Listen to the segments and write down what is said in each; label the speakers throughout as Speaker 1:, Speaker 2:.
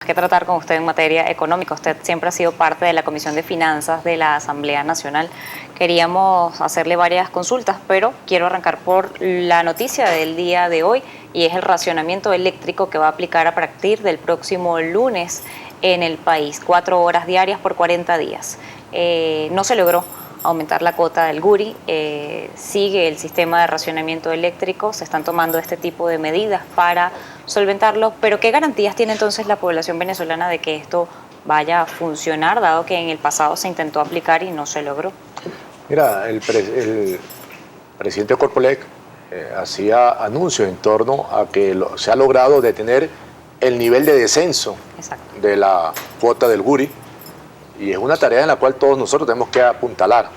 Speaker 1: que tratar con usted en materia económica. Usted siempre ha sido parte de la Comisión de Finanzas de la Asamblea Nacional. Queríamos hacerle varias consultas, pero quiero arrancar por la noticia del día de hoy, y es el racionamiento eléctrico que va a aplicar a partir del próximo lunes en el país, 4 horas diarias por 40 días. No se logró aumentar la cuota del Guri, sigue el sistema de racionamiento eléctrico, se están tomando este tipo de medidas para solventarlo, pero ¿qué garantías tiene entonces la población venezolana de que esto vaya a funcionar, dado que en el pasado se intentó aplicar y no se logró?
Speaker 2: Mira, el presidente Corpoelec hacía anuncios en torno a que se ha logrado detener el nivel de descenso de la cuota del Guri, y es una tarea en la cual todos nosotros tenemos que apuntalar,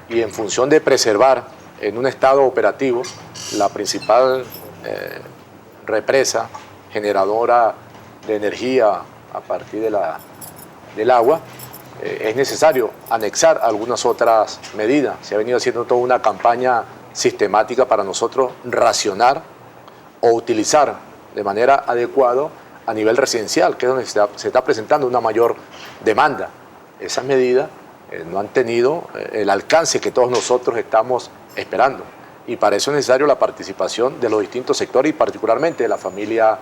Speaker 2: y en función de preservar en un estado operativo la principal represa generadora de energía a partir del agua, es necesario anexar algunas otras medidas. Se ha venido haciendo toda una campaña sistemática para nosotros racionar o utilizar de manera adecuada a nivel residencial, que es donde se está presentando una mayor demanda. Esas medidas no han tenido el alcance que todos nosotros estamos esperando, y para eso es necesario la participación de los distintos sectores y particularmente de la familia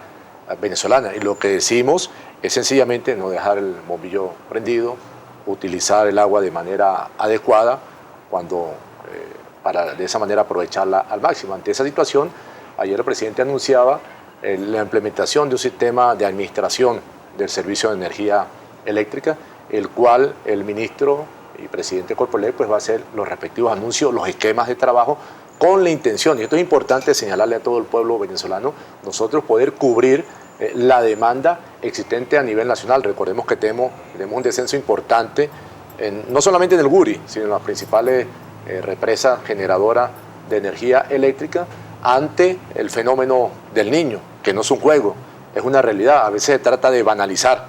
Speaker 2: venezolana. Y lo que decimos es sencillamente no dejar el bombillo prendido, utilizar el agua de manera adecuada para de esa manera aprovecharla al máximo. Ante esa situación, ayer el presidente anunciaba la implementación de un sistema de administración del servicio de energía eléctrica, el cual el ministro y presidente Corpoelec pues va a hacer los respectivos anuncios, los esquemas de trabajo, con la intención, y esto es importante señalarle a todo el pueblo venezolano, nosotros poder cubrir la demanda existente a nivel nacional. Recordemos que tenemos un descenso importante, no solamente en el Guri, sino en las principales represas generadoras de energía eléctrica, ante el fenómeno del Niño, que no es un juego, es una realidad. A veces se trata de banalizar,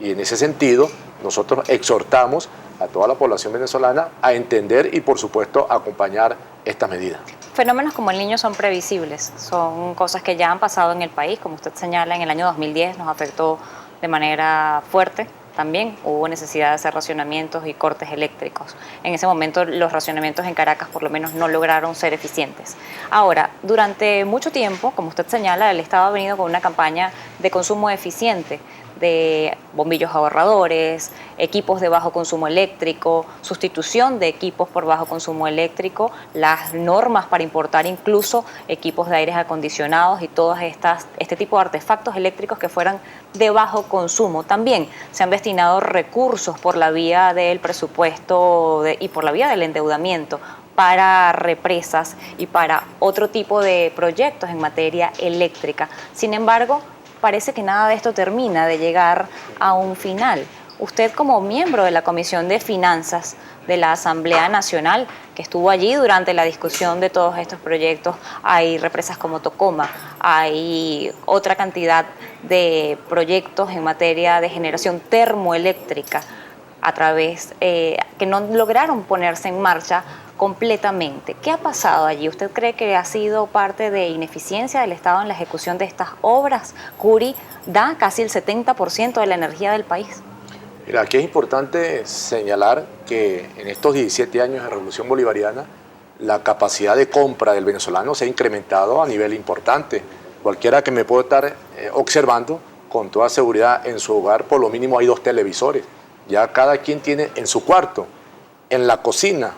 Speaker 2: y en ese sentido nosotros exhortamos a toda la población venezolana a entender y por supuesto acompañar estas medidas.
Speaker 1: Fenómenos como el Niño son previsibles, son cosas que ya han pasado en el país. Como usted señala, en el año 2010 nos afectó de manera fuerte. También hubo necesidad de hacer racionamientos y cortes eléctricos. En ese momento los racionamientos en Caracas por lo menos no lograron ser eficientes. Ahora, durante mucho tiempo, como usted señala, el Estado ha venido con una campaña de consumo eficiente, de bombillos ahorradores, equipos de bajo consumo eléctrico, sustitución de equipos por bajo consumo eléctrico, las normas para importar incluso equipos de aires acondicionados y todas este tipo de artefactos eléctricos que fueran de bajo consumo. También se han destinado recursos por la vía del presupuesto y por la vía del endeudamiento para represas y para otro tipo de proyectos en materia eléctrica. Sin embargo, parece que nada de esto termina de llegar a un final. Usted, como miembro de la Comisión de Finanzas de la Asamblea Nacional, que estuvo allí durante la discusión de todos estos proyectos, hay represas como Tocoma, hay otra cantidad de proyectos en materia de generación termoeléctrica a través que no lograron ponerse en marcha completamente. ¿Qué ha pasado allí? ¿Usted cree que ha sido parte de ineficiencia del Estado en la ejecución de estas obras? Guri da casi el 70% de la energía del país.
Speaker 2: Mira, aquí es importante señalar que en estos 17 años de Revolución Bolivariana la capacidad de compra del venezolano se ha incrementado a nivel importante. Cualquiera que me pueda estar observando, con toda seguridad en su hogar por lo mínimo hay 2 televisores. Ya cada quien tiene en su cuarto, en la cocina,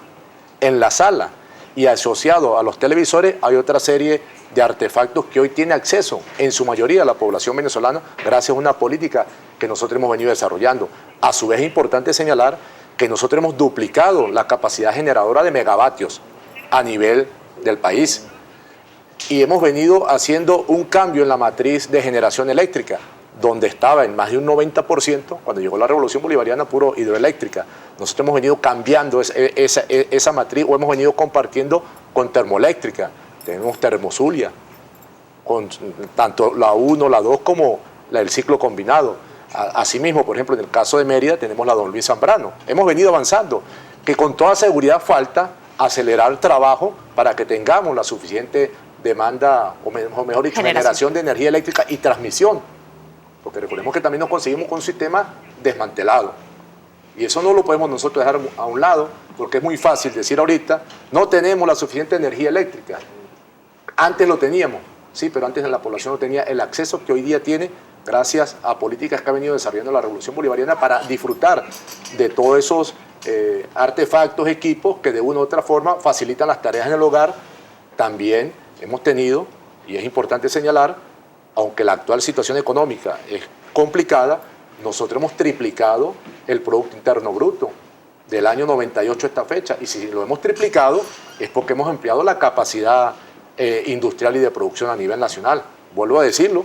Speaker 2: en la sala, y asociado a los televisores hay otra serie de artefactos que hoy tiene acceso en su mayoría la población venezolana gracias a una política que nosotros hemos venido desarrollando. A su vez es importante señalar que nosotros hemos duplicado la capacidad generadora de megavatios a nivel del país, y hemos venido haciendo un cambio en la matriz de generación eléctrica, donde estaba en más de un 90%, cuando llegó la Revolución Bolivariana, puro hidroeléctrica. Nosotros hemos venido cambiando esa matriz, o hemos venido compartiendo con termoeléctrica. Tenemos Termozulia, con tanto la 1, la 2 como la del ciclo combinado. Asimismo, por ejemplo, en el caso de Mérida tenemos la Don Luis Zambrano. Hemos venido avanzando, que con toda seguridad falta acelerar el trabajo para que tengamos la suficiente demanda, o mejor dicho, generación de energía eléctrica y transmisión. Porque Pero recordemos que también nos conseguimos con un sistema desmantelado. Y eso no lo podemos nosotros dejar a un lado, porque es muy fácil decir ahorita, no tenemos la suficiente energía eléctrica. Antes lo teníamos, sí, pero antes la población no tenía el acceso que hoy día tiene gracias a políticas que ha venido desarrollando la Revolución Bolivariana para disfrutar de todos esos artefactos, equipos que de una u otra forma facilitan las tareas en el hogar. También hemos tenido, y es importante señalar, aunque la actual situación económica es complicada, nosotros hemos triplicado el Producto Interno Bruto del año 98 a esta fecha. Y si lo hemos triplicado es porque hemos ampliado la capacidad industrial y de producción a nivel nacional. Vuelvo a decirlo,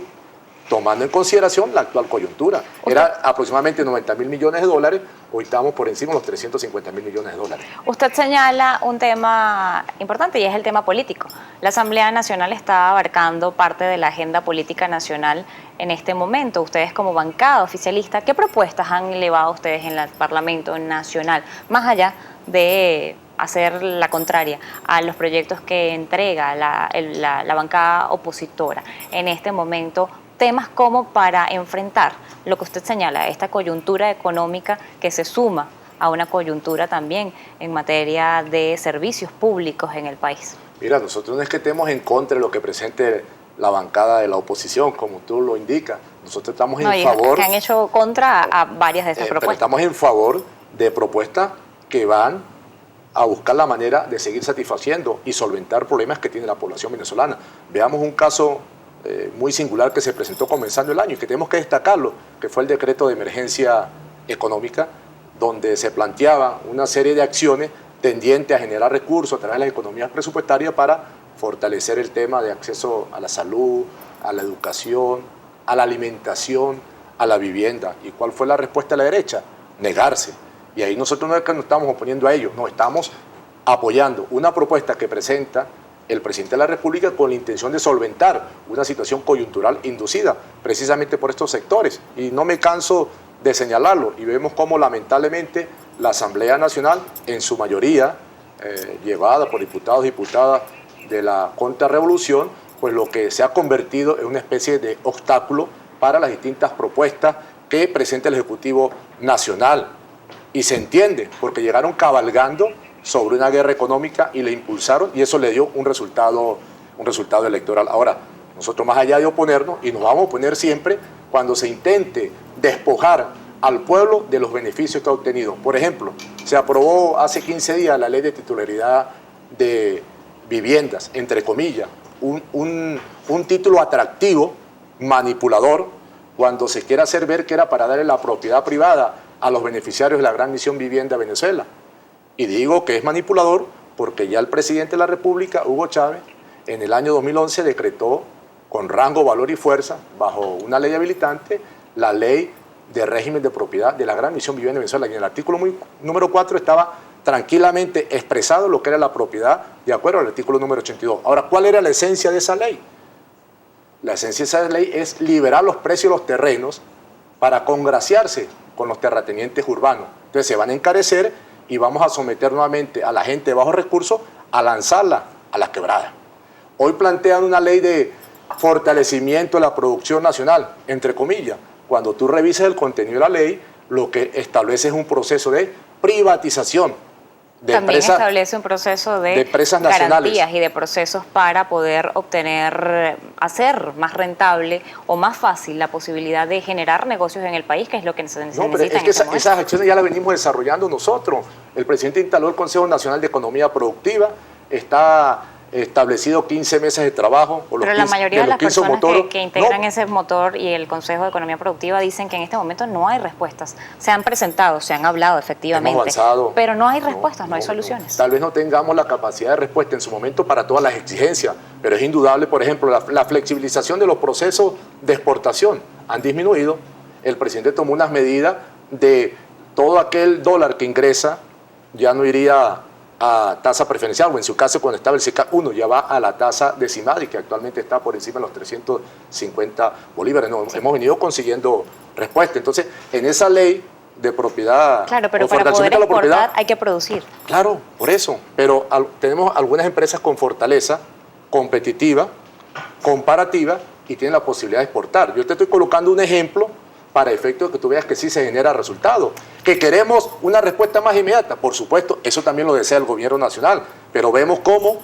Speaker 2: tomando en consideración la actual coyuntura. Era aproximadamente 90.000 millones de dólares, hoy estamos por encima de los 350.000 millones de dólares.
Speaker 1: Usted señala un tema importante y es el tema político. La Asamblea Nacional está abarcando parte de la agenda política nacional en este momento. Ustedes como bancada oficialista, ¿qué propuestas han elevado ustedes en el Parlamento Nacional? Más allá de hacer la contraria a los proyectos que entrega la bancada opositora en este momento, temas como para enfrentar lo que usted señala, esta coyuntura económica que se suma a una coyuntura también en materia de servicios públicos en el país.
Speaker 2: Mira, nosotros no es que estemos en contra de lo que presente la bancada de la oposición, como tú lo indicas. Nosotros estamos en favor...
Speaker 1: que han hecho contra a varias de estas propuestas.
Speaker 2: Pero estamos en favor de propuestas que van a buscar la manera de seguir satisfaciendo y solventar problemas que tiene la población venezolana. Veamos un caso muy singular que se presentó comenzando el año y que tenemos que destacarlo, que fue el decreto de emergencia económica, donde se planteaba una serie de acciones tendientes a generar recursos a través de las economías presupuestarias para fortalecer el tema de acceso a la salud, a la educación, a la alimentación, a la vivienda. ¿Y cuál fue la respuesta de la derecha? Negarse. Y ahí nosotros no es que nos estamos oponiendo a ellos, no, estamos apoyando una propuesta que presenta el presidente de la República con la intención de solventar una situación coyuntural inducida precisamente por estos sectores. Y no me canso de señalarlo, y vemos cómo lamentablemente la Asamblea Nacional, en su mayoría, llevada por diputados y diputadas de la contrarrevolución, pues lo que se ha convertido en una especie de obstáculo para las distintas propuestas que presenta el Ejecutivo Nacional. Y se entiende, porque llegaron cabalgando sobre una guerra económica y le impulsaron, y eso le dio un resultado electoral. Ahora, nosotros más allá de oponernos, y nos vamos a oponer siempre cuando se intente despojar al pueblo de los beneficios que ha obtenido. Por ejemplo, se aprobó hace 15 días la ley de titularidad de viviendas, entre comillas, un título atractivo, manipulador, cuando se quiere hacer ver que era para darle la propiedad privada a los beneficiarios de la Gran Misión Vivienda Venezuela. Y digo que es manipulador porque ya el presidente de la República, Hugo Chávez, en el año 2011 decretó con rango, valor y fuerza, bajo una ley habilitante, la ley de régimen de propiedad de la Gran Misión Vivienda Venezuela. Y en el artículo número 4 estaba tranquilamente expresado lo que era la propiedad de acuerdo al artículo número 82. Ahora, ¿cuál era la esencia de esa ley? La esencia de esa ley es liberar los precios de los terrenos para congraciarse con los terratenientes urbanos. Entonces se van a encarecer y vamos a someter nuevamente a la gente de bajos recursos a lanzarla a la quebrada. Hoy plantean una ley de fortalecimiento de la producción nacional, entre comillas. Cuando tú revisas el contenido de la ley, lo que establece es un proceso de privatización de
Speaker 1: también
Speaker 2: empresas,
Speaker 1: establece un proceso de
Speaker 2: empresas nacionales,
Speaker 1: garantías y de procesos para poder obtener, hacer más rentable o más fácil la posibilidad de generar negocios en el país, que es lo que se necesita.
Speaker 2: No, pero es que esas acciones ya las venimos desarrollando nosotros. El presidente instaló el Consejo Nacional de Economía Productiva, está establecido 15 meses de trabajo.
Speaker 1: Pero la mayoría de las personas que integran ese motor y el Consejo de Economía Productiva dicen que en este momento no hay respuestas. Se han presentado, se han hablado efectivamente,
Speaker 2: hemos avanzado,
Speaker 1: pero no hay respuestas, no hay soluciones.
Speaker 2: Tal vez no tengamos la capacidad de respuesta en su momento para todas las exigencias, pero es indudable, por ejemplo, la flexibilización de los procesos de exportación han disminuido. El presidente tomó unas medidas de todo aquel dólar que ingresa, ya no iría a tasa preferencial, o en su caso cuando estaba el CK 1 ya va a la tasa decimal y que actualmente está por encima de los 350 bolívares. No, hemos venido consiguiendo respuesta. Entonces, en esa ley de propiedad,
Speaker 1: claro, pero para poder exportar hay que producir.
Speaker 2: Claro, por eso. Pero tenemos algunas empresas con fortaleza competitiva, comparativa, y tienen la posibilidad de exportar. Yo te estoy colocando un ejemplo para efecto de que tú veas que sí se genera resultado. Que queremos una respuesta más inmediata, por supuesto, eso también lo desea el gobierno nacional, pero vemos cómo,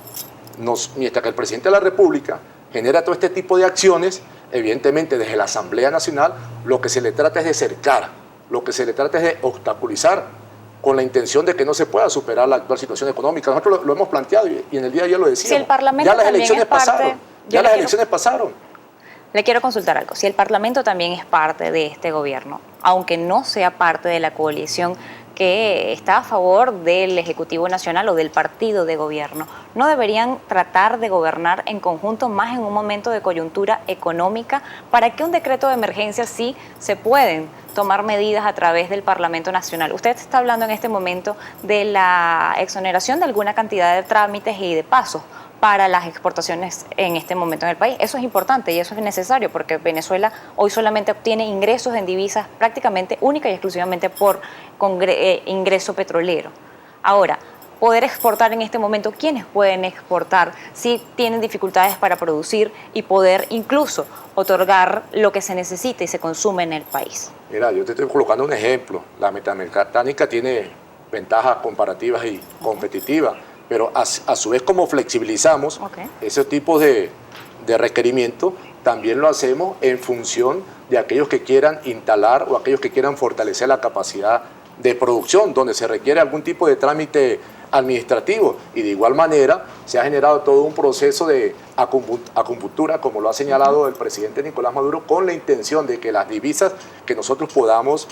Speaker 2: mientras que el presidente de la República genera todo este tipo de acciones, evidentemente desde la Asamblea Nacional lo que se le trata es de cercar, lo que se le trata es de obstaculizar con la intención de que no se pueda superar la actual situación económica. Nosotros lo hemos planteado y en el día de ayer lo decíamos.
Speaker 1: Si el Parlamento
Speaker 2: ya las
Speaker 1: también
Speaker 2: elecciones
Speaker 1: es parte,
Speaker 2: pasaron, ya las elecciones pasaron.
Speaker 1: Le quiero consultar algo. Si el Parlamento también es parte de este gobierno, aunque no sea parte de la coalición que está a favor del Ejecutivo Nacional o del partido de gobierno, ¿no deberían tratar de gobernar en conjunto más en un momento de coyuntura económica para que un decreto de emergencia sí se pueden tomar medidas a través del Parlamento Nacional? Usted está hablando en este momento de la exoneración de alguna cantidad de trámites y de pasos para las exportaciones en este momento en el país. Eso es importante y eso es necesario porque Venezuela hoy solamente obtiene ingresos en divisas prácticamente única y exclusivamente por ingreso petrolero. Ahora, poder exportar en este momento, ¿quiénes pueden exportar si tienen dificultades para producir y poder incluso otorgar lo que se necesita y se consume en el país?
Speaker 2: Mira, yo te estoy colocando un ejemplo. La metalmecánica tiene ventajas comparativas y competitivas, pero a su vez como flexibilizamos ese tipo de requerimientos, también lo hacemos en función de aquellos que quieran instalar o aquellos que quieran fortalecer la capacidad de producción, donde se requiere algún tipo de trámite administrativo. Y de igual manera se ha generado todo un proceso de acupuntura, como lo ha señalado el presidente Nicolás Maduro, con la intención de que las divisas que nosotros podamos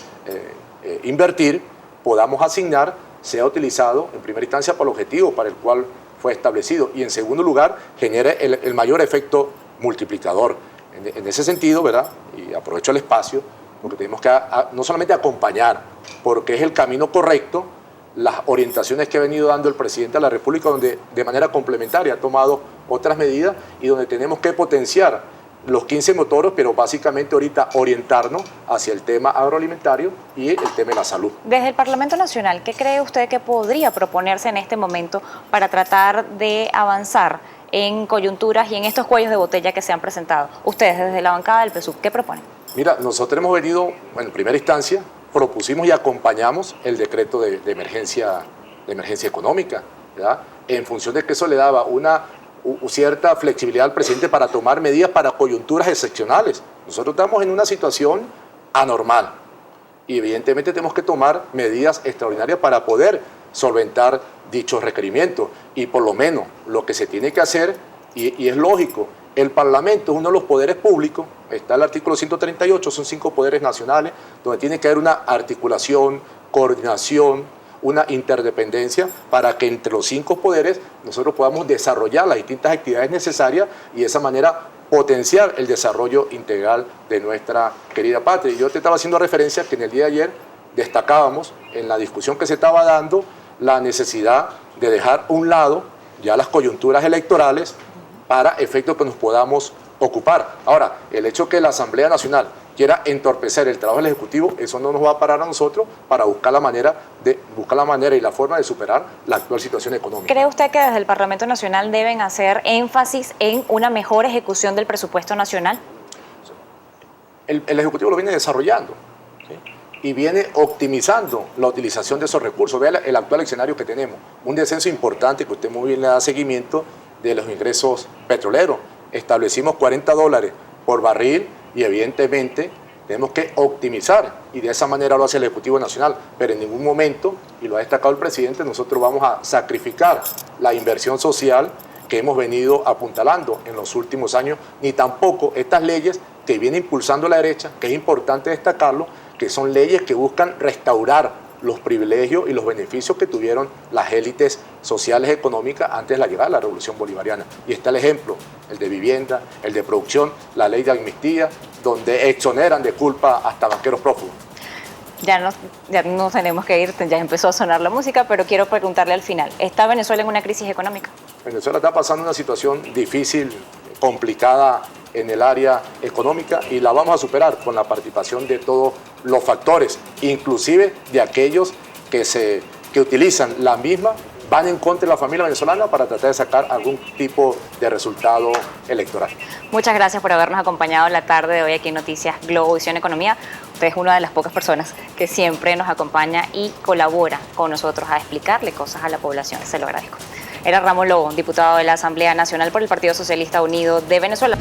Speaker 2: invertir, podamos asignar, sea utilizado en primera instancia para el objetivo para el cual fue establecido y en segundo lugar genere el mayor efecto multiplicador. En ese sentido, ¿verdad? Y aprovecho el espacio, porque tenemos que no solamente acompañar, porque es el camino correcto, las orientaciones que ha venido dando el presidente de la República, donde de manera complementaria ha tomado otras medidas y donde tenemos que potenciar los 15 motores, pero básicamente ahorita orientarnos hacia el tema agroalimentario y el tema de la salud.
Speaker 1: Desde el Parlamento Nacional, ¿qué cree usted que podría proponerse en este momento para tratar de avanzar en coyunturas y en estos cuellos de botella que se han presentado? Ustedes desde la bancada del PSUV, ¿qué proponen?
Speaker 2: Mira, nosotros hemos venido, en primera instancia, propusimos y acompañamos el decreto de emergencia económica, ¿verdad? En función de que eso le daba una cierta flexibilidad al presidente para tomar medidas para coyunturas excepcionales. Nosotros estamos en una situación anormal y evidentemente tenemos que tomar medidas extraordinarias para poder solventar dichos requerimientos y por lo menos lo que se tiene que hacer, y es lógico, el Parlamento es uno de los poderes públicos, está el artículo 138, son 5 poderes nacionales, donde tiene que haber una articulación, coordinación, una interdependencia para que entre los 5 poderes nosotros podamos desarrollar las distintas actividades necesarias y de esa manera potenciar el desarrollo integral de nuestra querida patria. Y yo te estaba haciendo referencia que en el día de ayer destacábamos en la discusión que se estaba dando la necesidad de dejar a un lado ya las coyunturas electorales para efectos que nos podamos ocupar. Ahora, el hecho que la Asamblea Nacional quiera entorpecer el trabajo del Ejecutivo, eso no nos va a parar a nosotros para buscar la manera y la forma de superar la actual situación económica.
Speaker 1: ¿Cree usted que desde el Parlamento Nacional deben hacer énfasis en una mejor ejecución del presupuesto nacional?
Speaker 2: El Ejecutivo lo viene desarrollando, ¿sí? Y viene optimizando la utilización de esos recursos. Vea el actual escenario que tenemos, un descenso importante que usted muy bien le da seguimiento de los ingresos petroleros. Establecimos $40 por barril y evidentemente tenemos que optimizar y de esa manera lo hace el Ejecutivo Nacional, pero en ningún momento, y lo ha destacado el presidente, nosotros vamos a sacrificar la inversión social que hemos venido apuntalando en los últimos años, ni tampoco estas leyes que viene impulsando la derecha, que es importante destacarlo, que son leyes que buscan restaurar los privilegios y los beneficios que tuvieron las élites sociales y económicas antes de la llegada de la Revolución Bolivariana. Y está el ejemplo, el de vivienda, el de producción, la ley de amnistía, donde exoneran de culpa hasta banqueros prófugos.
Speaker 1: Ya no tenemos que ir, ya empezó a sonar la música, pero quiero preguntarle al final, ¿está Venezuela en una crisis económica?
Speaker 2: Venezuela está pasando una situación difícil, complicada en el área económica y la vamos a superar con la participación de todos los factores, inclusive de aquellos que utilizan la misma, van en contra de la familia venezolana para tratar de sacar algún tipo de resultado electoral.
Speaker 1: Muchas gracias por habernos acompañado la tarde de hoy aquí en Noticias Globovisión Economía. Usted es una de las pocas personas que siempre nos acompaña y colabora con nosotros a explicarle cosas a la población. Se lo agradezco. Era Ramón Lobo, diputado de la Asamblea Nacional por el Partido Socialista Unido de Venezuela.